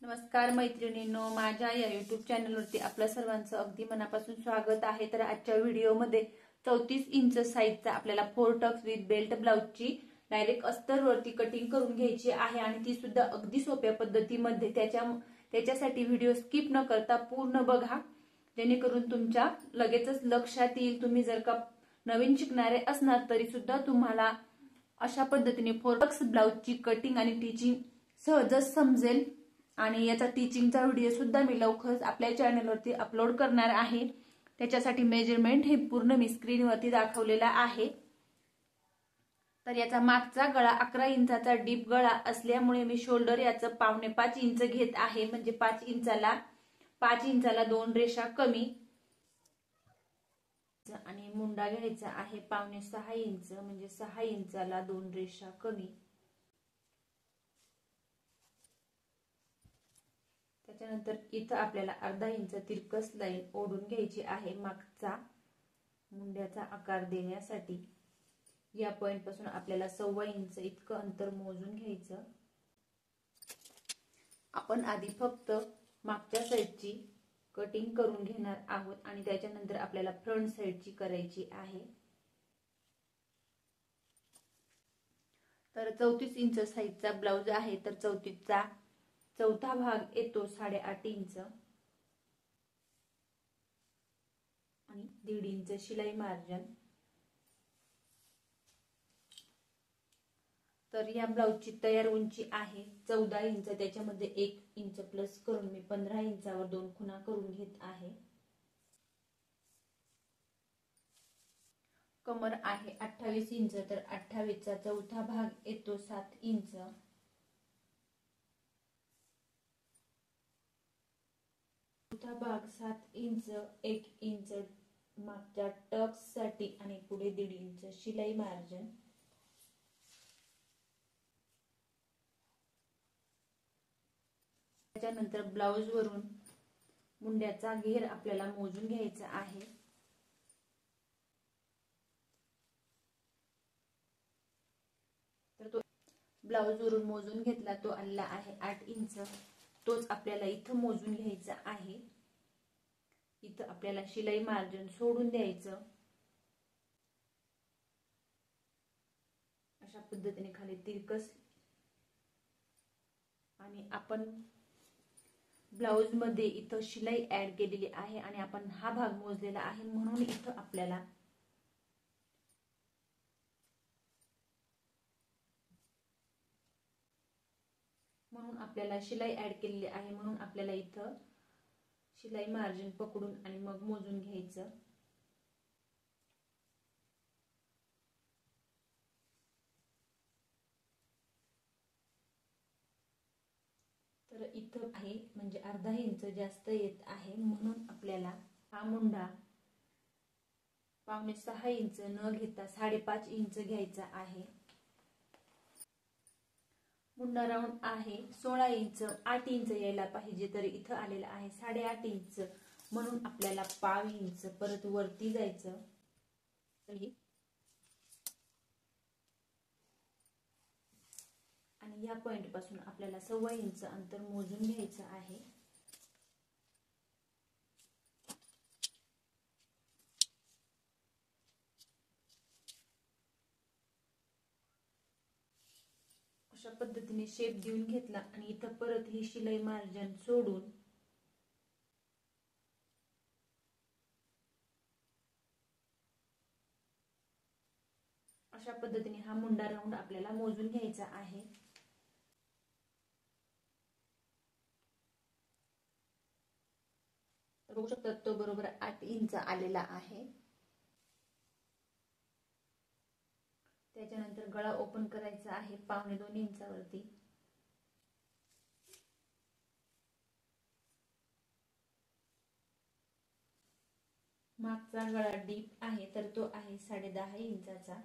नमस्कार मैत्रिणींनो, माझ्या या YouTube चॅनलवरती आपल्या सर्वांचं अगदी मनापासून स्वागत आहे। तर आजच्या व्हिडिओमध्ये 34 इंच साईजचा आपल्याला 4 टक्स विथ बेल्ट ब्लाउजची डायरेक्ट अस्तरवरती कटिंग करून घ्यायची आहे आणि ती सुद्धा अगदी सोप्या पद्धतीमध्ये। त्याच्यासाठी व्हिडिओ स्किप न करता पूर्ण बघा, जेणेकरून तुमच्या लगेचच लक्षात येईल। तुम्ही जर का नवीन शिकणारे असणार तरी सुद्धा तुम्हाला अशा पद्धतीने 4 टक्स ब्लाउजची कटिंग आणि टिचिंग सहजच समजेल। आणि याचा टीचिंगचा व्हिडिओ सुद्धा मी लवकरच आपल्या चॅनलवरती अपलोड करणार आहे। त्याच्यासाठी मेजरमेंट हे पूर्ण मी स्क्रीनवरती दाखवलेला आहे। तर याचा मागचा गळा 11 इंचाचा डीप गळा असल्यामुळे मी शोल्डर याचं 5.25 इंच घेत आहे, म्हणजे 5 इंचाला 2 रेषा कमी आणि मुंडा घ्यायचा आहे 5.6 इंच, म्हणजे 6 इंचाला 2 रेषा कमी। त्याच्यानंतर इथं आपल्याला अर्धा इंच तिरकस लाईन ओढून घ्यायची आहे मागचा मुंड्याचा आकार देण्यासाठी। या पॉइंट पासून आपल्याला 1.25 इंच इतकं अंतर मोजून घ्यायचं। आपण आधी फक्त मागच्या साईडची कटिंग करून घेणार आहोत आणि त्याच्यानंतर आपल्याला फ्रंट साईडची करायची आहे। तर 34 इंच साईजचा ब्लाउज आहे, तर 34 चा चौथा भाग येतो 8.5 इंच आणि 1.5 इंच शिलाई मार्जिन। तर या ब्लाउजची तयार उंची आहे 14 इंच, त्याच्यामध्ये 1 इंच प्लस करून मी 15 इंचावर 2 खुणा करून घेत आहे। कमर आहे 28 इंच, तर 28 चा चौथा भाग येतो 7 इंच। चौथा भाग 7 इंच, 1 इंच मागच्या टक्स साठी आणि पुढे 1.5 इंच शिलाई मार्जिन। त्याच्यानंतर ब्लाउज वरून मुंड्याचा घेर आपल्याला मोजून घ्यायचा आहे। तर तो ब्लाउज वरून मोजून घेतला, तो आलेला आहे 8 इंच। तोच आपल्याला इथं मोजून घ्यायचा आहे। इथं आपल्याला शिलाई मार्जिन सोडून द्यायचं। अशा पद्धतीने खाली तिरकस आणि आपण ब्लाउज मध्ये इथं शिलाई ऍड केलेली आहे आणि आपण हा भाग मोजलेला आहे, म्हणून इथं आपल्याला शिलाई ऍड केलेली आहे, म्हणून आपल्याला इथं शिलाई मार्जिन पकडून आणि मग मोजून घ्यायचं। तर इथं आहे म्हणजे अर्धा इंच जास्त येत आहे, म्हणून आपल्याला हा मुंडा 5.6 इंच न घेता 5.5 इंच घ्यायचा आहे। मुंडा राऊंड आहे 16 इंच, 8 इंच यायला पाहिजे, तर इथं आलेला आहे 8.5 इंच, म्हणून आपल्याला 1/2 इंच परत वरती जायचं। आणि या पॉइंट पासून आपल्याला 1.25 इंच अंतर मोजून घ्यायचं आहे। अशा पद्धतीने शेप देऊन घेतला आणि इथं परत ही शिलाई मार्जिन सोडून अशा पद्धतीने हा मुंडा राऊंड आपल्याला मोजून घ्यायचा आहे। बघू शकता तो बरोबर 8 इंच आलेला आहे। त्याच्यानंतर गळा ओपन करायचा आहे 1.25 इंचावरती। मागचा गळा डीप आहे, तर तो आहे 10.5 इंचाचा।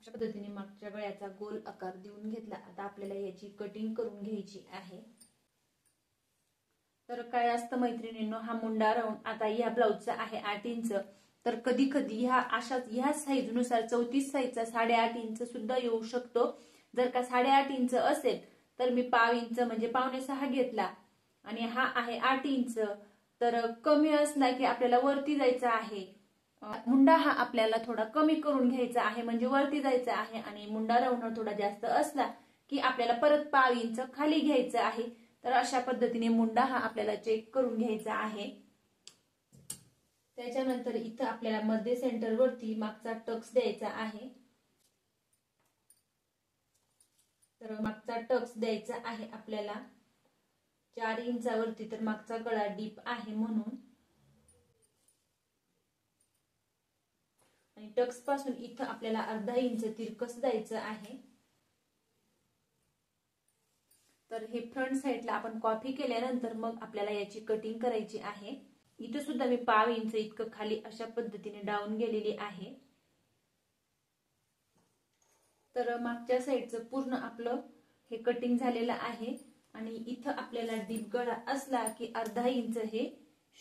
अशा पद्धतीने मागच्या गळ्याचा गोल आकार देऊन घेतला। आता आपल्याला याची कटिंग करून घ्यायची आहे। तर काय असतं मैत्रिणींनो, हा मुंडा राऊंड आता या ब्लाऊजचा आहे 8 इंच, तर कधी कधी ह्या साईज नुसार 34 साईजचा 8.5 इंच सुद्धा येऊ शकतो. जर का 8.5 इंच असेल तर मी पाव इंच म्हणजे 5.25 घेतला, आणि हा आहे 8 इंच, तर कमी असला की आपल्याला वरती जायचं आहे. मुंडा हा आपल्याला थोडा कमी करून घ्यायचा आहे, म्हणजे वरती जायचं आहे, आणि मुंडा राऊंड थोडा जास्त असला की आपल्याला परत पाव इंच खाली घ्यायचं आहे. तर अशा पद्धतीने मुंडा हा आपल्याला चेक करून घ्यायचा आहे. त्याच्यानंतर इथं आपल्याला मध्ये सेंटर वरती मागचा टक्स द्यायचा आहे. तर मागचा टक्स द्यायचा आहे आपल्याला 4 इंचावरती, तर मागचा गळा डीप आहे म्हणून, आणि टक्स पासून इथं आपल्याला अर्धा इंच तिरकस द्यायचं आहे. तर हे फ्रंट साइडला आपण कॉपी केल्यानंतर मग आपल्याला याची कटिंग करायची आहे. इथं सुद्धा मी पाव इंच इतकं खाली अशा पद्धतीने डाऊन गेलेली आहे. तर मागच्या साइडचं पूर्ण आपलं हे कटिंग झालेलं आहे, आणि इथं आपल्याला डीप गळा असला की अर्धा इंच हे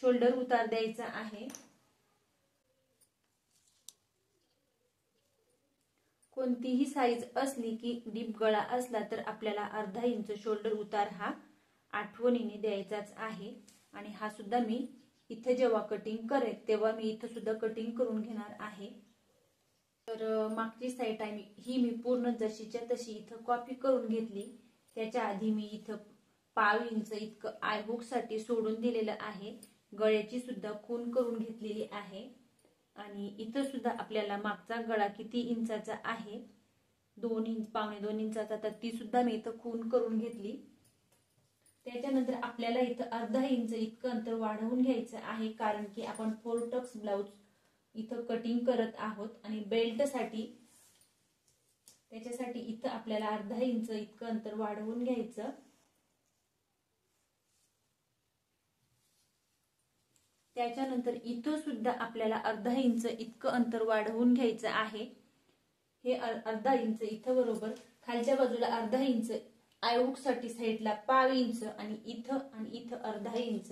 शोल्डर उतार द्यायचा आहे. कोणतीही साईज असली की डीप गळा असला तर आपल्याला अर्धा इंच शोल्डर उतार हा आठवणीने द्यायचाच आहे. आणि हा सुद्धा मी इथे जेव्हा कटिंग करेल तेव्हा मी इथं सुद्धा कटिंग करून घेणार आहे. तर मागची साईड आहे ही मी पूर्ण जशीच्या तशी इथं कॉपी करून घेतली. त्याच्या आधी मी इथं पाव इंच इतकं आय हुक साठी सोडून दिलेलं आहे. गळ्याची सुद्धा खून करून घेतलेली आहे, आणि इथं सुद्धा आपल्याला मागचा गळा किती इंचाचा आहे, 2 इंच, पावणे 2 इंचाचा, तर ती सुद्धा मी इथं खून करून घेतली. त्याच्यानंतर आपल्याला इथं अर्धा इंच इतकं अंतर वाढवून घ्यायचं आहे, कारण की आपण 4 टक्स ब्लाउज इथं कटिंग करत आहोत, आणि बेल्ट साठी त्याच्यासाठी इथं आपल्याला अर्धा इंच इतकं अंतर वाढवून घ्यायचं. त्याच्यानंतर इथं सुद्धा आपल्याला अर्धा इंच इतकं अंतर वाढवून घ्यायचं आहे. हे अर्धा इंच इथं बरोबर खालच्या बाजूला अर्धा इंच आय हुक साठी साईडला पाव इंच, आणि इथं अर्धा इंच.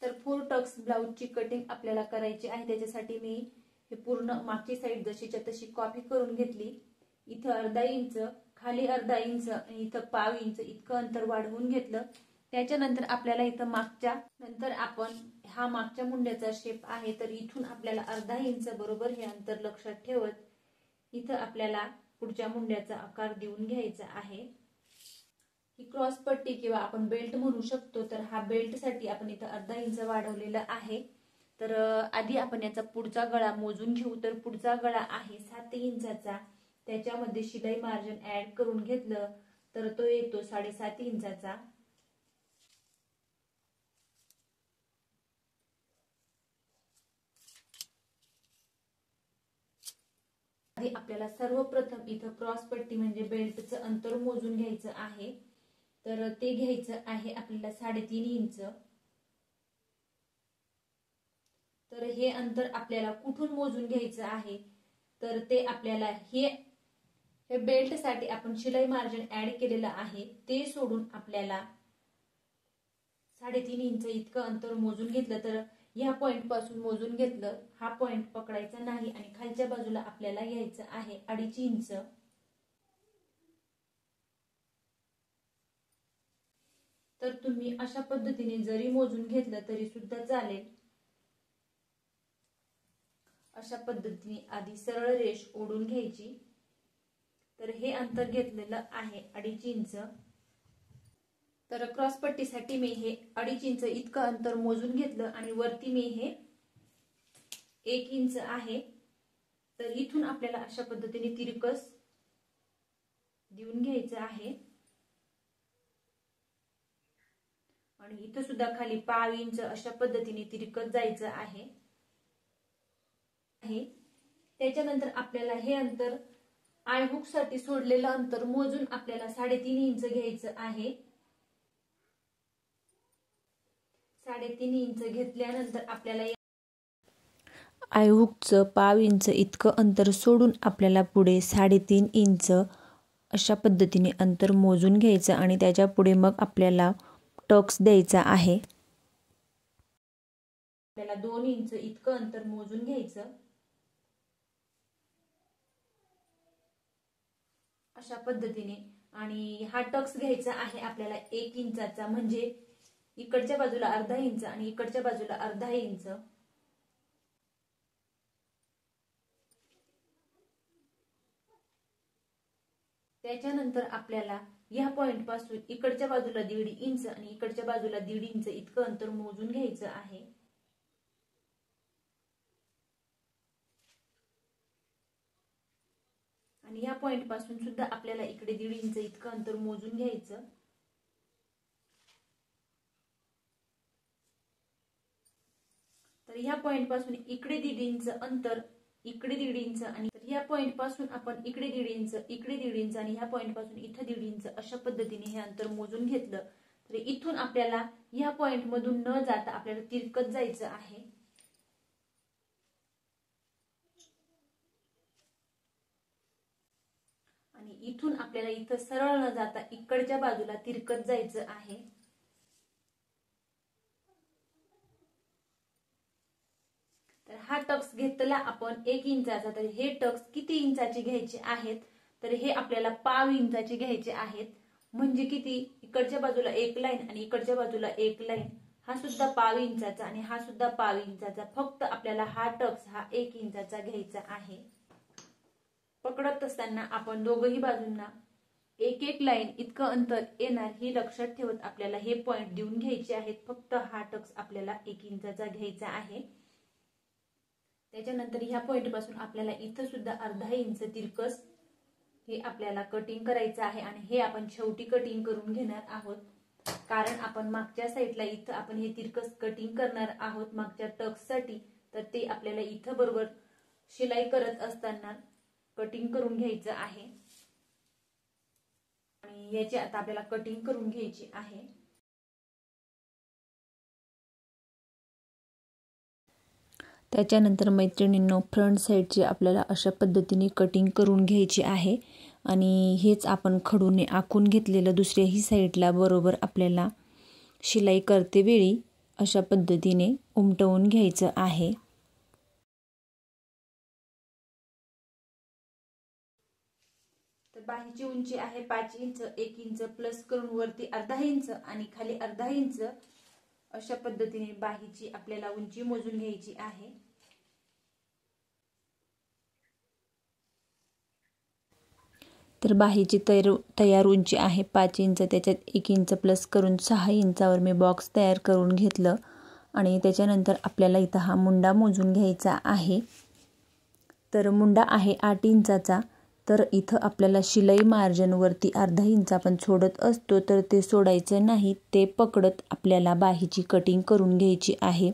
तर 4 टक्स ब्लाउजची कटिंग आपल्याला करायची आहे. त्याच्यासाठी मी हे पूर्ण मागची साईड जशीच्या तशी कॉपी करून घेतली. इथं अर्धा इंच, खाली अर्धा इंच, आणि इथं पाव इंच इतकं अंतर वाढवून घेतलं. त्याच्यानंतर आपल्याला इथं नंतर आपण हा मागच्या मुंड्याचा शेप आहे, तर इथून आपल्याला अर्धा इंच बरोबर हे अंतर लक्षात ठेवत इथं आपल्याला पुढच्या मुंड्याचा आकार देऊन घ्यायचा आहे. ही क्रॉस पट्टी किंवा आपण बेल्ट म्हणू शकतो. तर हा बेल्ट साठी आपण इथं अर्धा इंच वाढवलेला आहे. तर आधी आपण याचा पुढचा गळा मोजून घेऊ. तर पुढचा गळा आहे 7 इंचाचा. त्याच्यामध्ये शिलाई मार्जिन ऍड करून घेतलं तर तो येतो 7.5 इंचाचा. आधी आपल्याला सर्वप्रथम इथं क्रॉस पट्टी म्हणजे बेल्टचं अंतर मोजून घ्यायचं आहे. तर ते घ्यायचं आहे आपल्याला 3.5 इंच. तर हे अंतर आपल्याला कुठून मोजून घ्यायचं आहे, तर ते आपल्याला हे बेल्ट साठी आपण शिलाई मार्जिन ऍड केलेलं आहे ते सोडून आपल्याला 3.5 इंच इतकं अंतर मोजून घेतलं. तर ह्या पॉइंट पासून मोजून घेतलं, हा पॉइंट पकडायचा नाही, आणि खालच्या बाजूला आपल्याला घ्यायचं आहे 2.5 इंच. तर तुम्ही अशा पद्धतीने जरी मोजून घेतलं तरी सुद्धा चालेल. अशा पद्धतीने आधी सरळ रेष ओढून घ्यायची. तर हे अंतर घेतलेलं आहे 2.5 इंच. तर क्रॉस पट्टीसाठी मी हे 2.5 इंच इतकं अंतर मोजून घेतलं, आणि वरती मी हे 1 इंच आहे. तर इथून आपल्याला अशा पद्धतीने तिरकस देऊन घ्यायचं आहे, आणि इथं सुद्धा खाली पाव इंच अशा पद्धतीने तिरकस जायचं आहे. त्याच्यानंतर आपल्याला हे अंतर आय हुक साठी सोडलेलं अंतर मोजून आपल्याला 3.5 इंच घ्यायचं आहे. 3.5 इंच घेतल्यानंतर आपल्याला आय हुकचं पाव इंच इतकं अंतर सोडून आपल्याला पुढे 3.5 इंच अशा पद्धतीने अंतर मोजून घ्यायचं आणि त्याच्या पुढे मग आपल्याला टक्स द्यायचा आहे। आपल्याला 2 इंच इतकं अंतर मोजून घ्यायचं अशा पद्धतीने। आणि हा टक्स घ्यायचा आहे आपल्याला 1 इंचाचा, म्हणजे इकडच्या बाजूला अर्धा इंच आणि इकडच्या बाजूला अर्धा इंच। त्याच्यानंतर आपल्याला या पॉइंट पासून इकडच्या बाजूला 1.5 इंच आणि इकडच्या बाजूला 1.5 इंच इतकं अंतर मोजून घ्यायचं आहे। आणि या पॉइंट पासून सुद्धा आपल्याला इकडे 1.5 इंच इतकं अंतर मोजून घ्यायचं। तर या पॉइंट पासून इकडे 1.5 इंच अंतर, इकडे 1.5 इंच, आणि या पॉइंट पासून आपण इकडे 1.5 इंच, इकडे 1.5 इंच आणि ह्या पॉइंट पासून इथे 1.5 इंच अशा पद्धतीने हे अंतर मोजून घेतलं। तर इथून आपल्याला या पॉइंट मधून न जाता आपल्याला तिरकत जायचं आहे। आणि इथून आपल्याला इथं सरळ न जाता इकडच्या बाजूला तिरकत जायचं आहे। तर हा टक्स घेतला आपण 1 इंचाचा। तर हे टक्स किती इंचाचे घ्यायचे आहेत, तर हे आपल्याला पाव इंचाचे घ्यायचे आहेत। म्हणजे किती, इकडच्या बाजूला 1 लाईन आणि इकडच्या बाजूला 1 लाईन, हा सुद्धा पाव इंचाचा आणि हा सुद्धा पाव इंचाचा। फक्त आपल्याला हा टक्स हा 1 इंचाचा घ्यायचा आहे। पकडत असताना आपण दोघही बाजूंना 1-1 लाईन इतकं अंतर येणार ही लक्षात ठेवत आपल्याला हे पॉइंट देऊन घ्यायचे आहेत। फक्त हा टक्स आपल्याला 1 इंचाचा घ्यायचा आहे। त्याच्यानंतर ह्या पॉइंट पासून आपल्याला इथं सुद्धा अर्धा इंच तिरकस हे आपल्याला कटिंग करायचं आहे। आणि हे आपण शेवटी कटिंग करून घेणार आहोत, कारण आपण मागच्या साईडला इथं आपण हे तिरकस कटिंग करणार आहोत मागच्या टक्स साठी। तर ते आपल्याला इथं बरोबर शिलाई करत असताना कटिंग करून घ्यायचं आहे। आणि याची आता आपल्याला कटिंग करून घ्यायची आहे। त्याच्यानंतर मैत्रिणींनो, फ्रंट साईडची आपल्याला अशा पद्धतीने कटिंग करून घ्यायची आहे। आणि हेच आपण खडूने आखून घेतलेलं दुसऱ्याही साईडला बरोबर आपल्याला शिलाई करते वेळी अशा पद्धतीने उमटवून घ्यायचं आहे। तर बाहीची उंची आहे 5 इंच, 1 इंच प्लस करून वरती अर्धा इंच आणि खाली अर्धा इंच अशा पद्धतीने बाहीची आपल्याला उंची मोजून घ्यायची आहे। तर बाहीची तयार उंची आहे 5 इंच, त्याच्यात 1 इंच प्लस करून 6 इंचावर मी बॉक्स तयार करून घेतलं। आणि त्याच्यानंतर आपल्याला इथं हा मुंडा मोजून घ्यायचा आहे। तर मुंडा आहे 8 इंचाचा। तर इथं आपल्याला शिलाई मार्जिन वरती अर्धा इंच आपण सोडत असतो, तर ते सोडायचं नाही, ते पकडत आपल्याला बाहीची कटिंग करून घ्यायची आहे।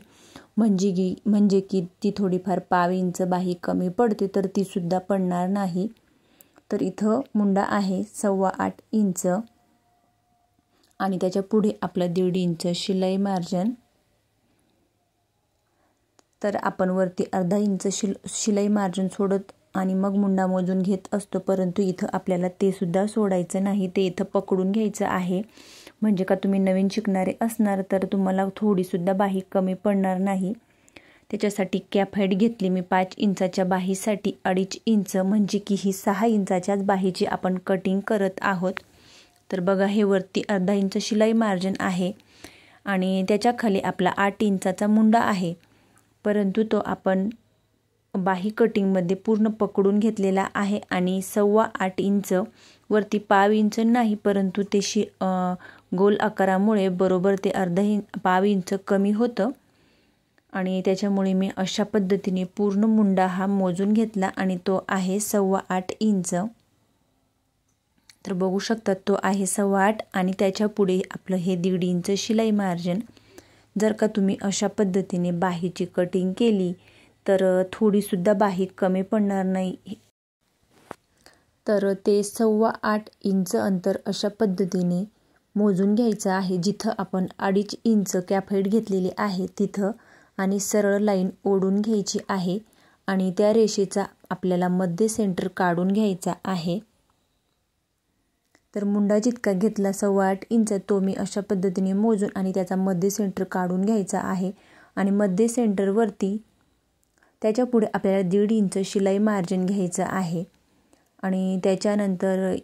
म्हणजे की ती थोडीफार पाव इंच बाही कमी पडते, तर ती सुद्धा पडणार नाही। तर इथं मुंडा आहे 8.25 इंच आणि त्याच्या पुढे आपला 1.5 इंच शिलाई मार्जिन। तर आपण वरती अर्धा इंच शिलाई मार्जिन सोडत आणि मग मुंडा मोजून घेत असतो, परंतु इथं आपल्याला ते सुद्धा सोडायचं नाही, ते इथं पकडून घ्यायचं आहे। म्हणजे का तुम्ही नवीन शिकणारे असणार तर तुम्हाला थोडी सुद्धा बाही कमी पडणार नाही। त्याच्यासाठी कॅप हाईट घेतली मी 5 इंचाच्या बाहीसाठी 2.5 इंच, म्हणजे की ही 6 इंचाच्याच बाहीची आपण कटिंग करत आहोत। तर बघा, हे वरती अर्धा इंच शिलाई मार्जिन आहे आणि त्याच्या खाली आपला 8 इंचाचा मुंडा आहे, परंतु तो आपण बाही कटिंगमध्ये पूर्ण पकडून घेतलेला आहे। आणि 8.25 इंच वरती पाव इंच नाही, परंतु ते गोल आकारामुळे बरोबर ते पाव इंच कमी होतं आणि त्याच्यामुळे मी अशा पद्धतीने पूर्ण मुंडा हा मोजून घेतला आणि तो आहे 8.25 इंच। तर बघू शकतात तो आहे 8.25 आणि त्याच्या पुढे आपलं हे 1.5 इंच शिलाई मार्जिन। जर का तुम्ही अशा पद्धतीने बाहीची कटिंग केली तर थोडी सुद्धा बाही कमी पडणार नाही। तर ते 8.25 इंच अंतर अशा पद्धतीने मोजून घ्यायचं आहे। जिथं आपण 2.5 इंच कॅप हाईट घेतलेली आहे तिथं आणि सरळ लाईन ओढून घ्यायची आहे आणि त्या रेषेचा आपल्याला मध्य सेंटर काढून घ्यायचा आहे। तर मुंडा जितका घेतला 8.25 इंच तो मी अशा पद्धतीने मोजून आणि त्याचा मध्य सेंटर काढून घ्यायचा आहे आणि मध्य सेंटरवरती त्याच्या पुढे आपल्याला 1.5 इंच शिलाई मार्जिन घ्यायचं आहे आणि त्याच्यानंतर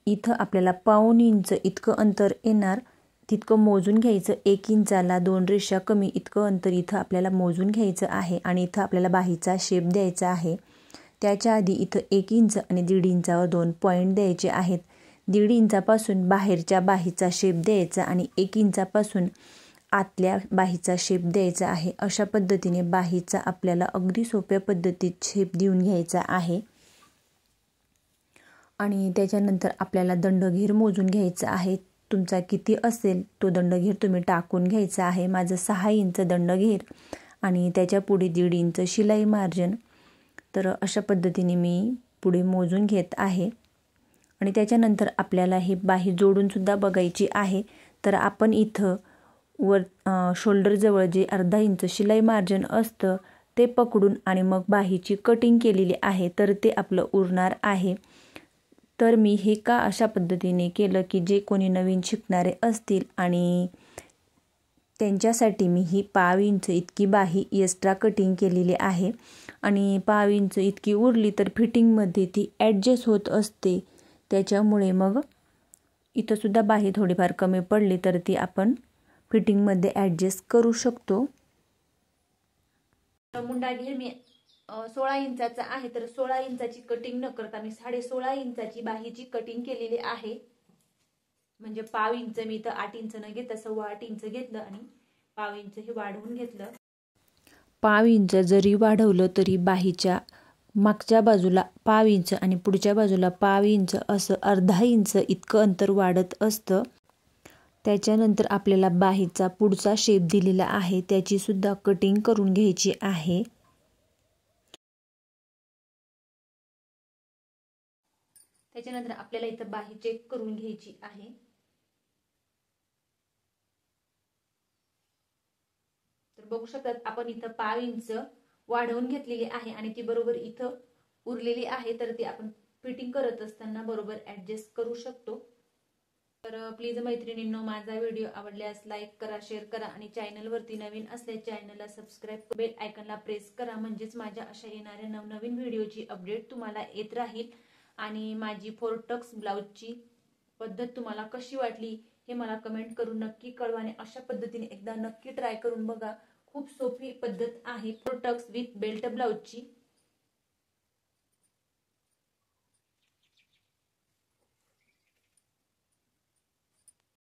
इथं आपल्याला 1.25 इंच इतकं अंतर येणार तितकं मोजून घ्यायचं। 1 इंचाला 2 रेषा कमी इतकं अंतर इथं आपल्याला मोजून घ्यायचं आहे आणि इथं आपल्याला बाहीचा शेप द्यायचा आहे। त्याच्या आधी इथं 1 इंच आणि 1.5 इंचावर 2 पॉईंट द्यायचे आहेत। 1.5 इंचापासून बाहेरच्या बाहीचा शेप द्यायचा आणि 1 इंचापासून आतल्या बाहीचा शेप द्यायचा आहे। अशा पद्धतीने बाहीचा आपल्याला अगदी सोप्या पद्धतीत शेप देऊन घ्यायचा आहे आणि त्याच्यानंतर आपल्याला दंडघेर मोजून घ्यायचा आहे। तुमचा किती असेल तो दंडघेर तुम्ही टाकून घ्यायचा आहे। माझं 6 इंच दंडघेर आणि त्याच्या पुढे 1.5 इंच शिलाई मार्जिन। तर अशा पद्धतीने मी पुढे मोजून घेत आहे आणि त्याच्यानंतर आपल्याला ही बाही जोडून सुद्धा बघायची आहे। तर आपण इथं वर शोल्डर जवळ जे 1/2 इंच शिलाई मार्जिन असतं ते पकडून आणि मग बाहीची कटिंग केलेली आहे तर ते आपलं उरणार आहे। तर मी हे का अशा पद्धतीने केलं की जे कोणी नवीन शिकणारे असतील आणि त्यांच्यासाठी मी ही 1/2 इंच इतकी बाही एक्स्ट्रा कटिंग केलेली आहे आणि 1/2 इंच इतकी उरली तर फिटिंगमध्ये ती ॲडजस्ट होत असते। त्याच्यामुळे मग इथं सुद्धा बाही थोडीफार कमी पडली तर ती आपण फिटिंगमध्ये ॲडजस्ट करू शकतो। मुंडा घेर मी 16 इंचाचा आहे तर 16 इंचाची कटिंग न करता मी 16.5 इंचाची बाहीची कटिंग केलेली आहे। म्हणजे 1/2 इंच मी तर 8 इंच न घेता 8.25 इंच घेतलं आणि 1/2 इंच हे वाढवून घेतलं। 1/2 इंच जरी वाढवलं तरी बाहीच्या मागच्या बाजूला 1/2 इंच आणि पुढच्या बाजूला 1/2 इंच असं 1/2 इंच इतकं अंतर वाढत असतं। त्याच्यानंतर आपल्याला बाहीचा पुढचा शेप दिलेला आहे त्याची सुद्धा कटिंग करून घ्यायची आहे। त्याच्यानंतर आपल्याला इथं बाही चेक करून घ्यायची आहे। तर बघू शकतात आपण इथं 1/2 इंच वाढवून घेतलेली आहे आणि ती बरोबर इथं उरलेली आहे तर ती आपण फिटिंग करत असताना बरोबर ॲडजस्ट करू शकतो। तर प्लीज मैत्रिणींनो माझा व्हिडिओ आवडल्यास लाईक करा, शेअर करा आणि चॅनलवरती नवीन असल्यास चॅनलला सबस्क्राईब बेल आयकॉनला प्रेस करा म्हणजेच माझ्या अशा येणाऱ्या नवनवीन व्हिडिओची अपडेट तुम्हाला येत राहील। आणि माझी 4 टक्स ब्लाउजची पद्धत तुम्हाला कशी वाटली हे मला कमेंट करून नक्की कळवा आणि अशा पद्धतीने एकदा नक्की ट्राय करून बघा। खूप सोपी पद्धत आहे 4 टक्स विथ बेल्ट ब्लाउजची।